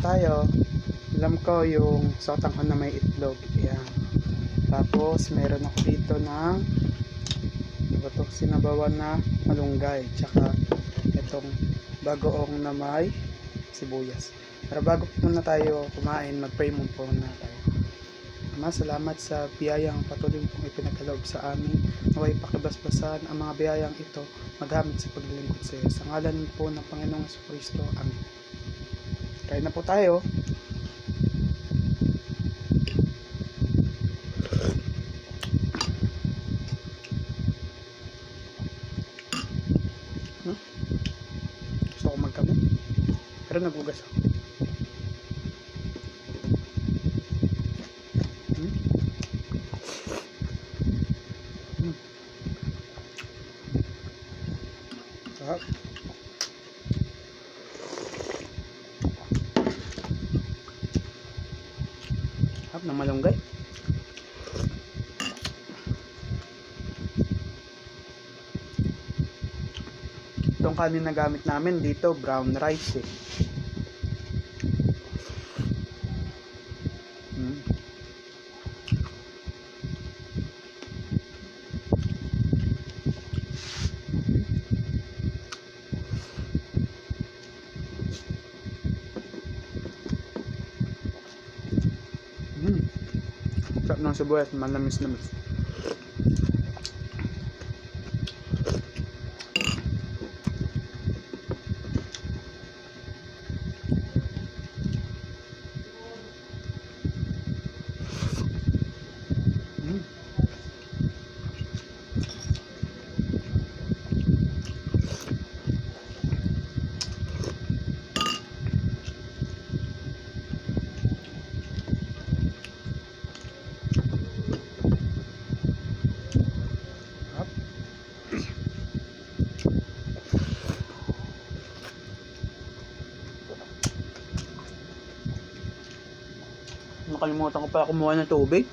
tayo. Alam ko yung sotanghon na may itlog. Ayan. Tapos meron ako dito ng sinabawan na malunggay. Tsaka itong bagoong na may sibuyas. Pero bago muna tayo kumain, mag-pray muna tayo. Ama, salamat sa biyayang patuloy kong ipinagkaloob sa amin. Naway pakibasbasan ang mga biyayang ito magamit sa paglilingkod sa iyo. Sa ngalan po ng Panginoong Jesucristo. Amen. Kain na po tayo. Gusto ko magkamot. Pero nagugas ako. Sarap. Sarap ng malunggay. Itong kanin na gamit namin dito, brown rice eh. Sarap ng sibuyas, manamis-namis. Nakalimutan ko pala kumuha ng tubig.